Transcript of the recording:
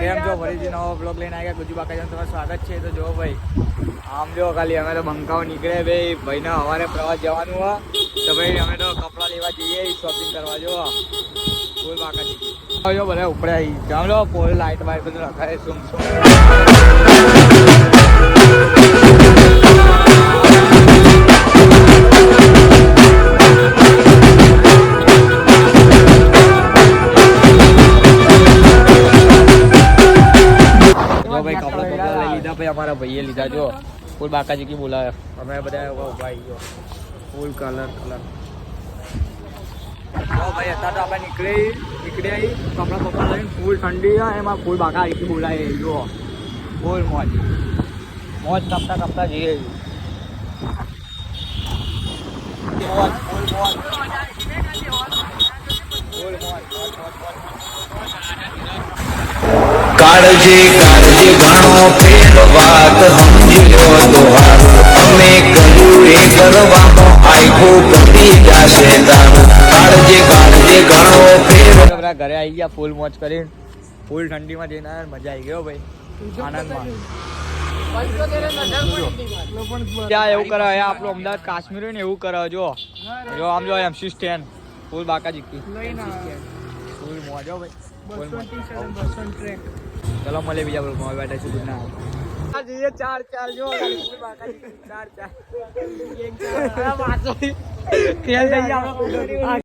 કેમ છો? ફરીથી નવો બ્લોગ લઈને આવ્યા. ગુજુ બાકાજી તમારું સ્વાગત છે. તો જો ભાઈ આમ જો ખાલી અમે તો બંકાઓ નીકળે ભાઈ. ભાઈને સવારે પ્રવાસ જવાનું હોય તો ભાઈ અમે તો કપડાં લેવા જઈએ, શોપિંગ કરવા જો ફૂલ બાકાજી જો બધા ઉપડે આવી જામ લો પોલ લાઈટ બાઈટ બધું રખાય શું અમારા ભાઈએ લીધા જો ફૂલ બાકાજી કી બોલાવે અમે બધા ઉભા આવી ગયો ફૂલ કલર ભાઈ અત્યારે તો આપણે નીકળી કપડા પપ્પા લઈને ફૂલ ઠંડી હોય એમાં ફૂલ બાકાજી કી બોલાવે જો ફૂલ મોજ કાપતા જઈએ કાળજી ઘણો ફેર વાત સમજ્યો તો હારું અમે કર્યું એ કરવામાં આખું પતી જશે તારું કાળજી ઘણો ફેર બધા ઘરે આવી ગયા ફૂલ મોજ કરીને ફૂલ ઠંડીમાં જઈને આવ્યા મજા આવી ગયો ભાઈ આનંદમાં ત્યાં એવું કરે આપણું અમદાવાદ કાશ્મીર હોય ને એવું કરે જો આમ જો MC સ્ટેન્ડ ફૂલ બાકાજી ફૂલ મોજ હો ભાઈ ચલો મળે બીજા બોલ મોબાઈલ બેઠા છું ના ચાર જો ચાર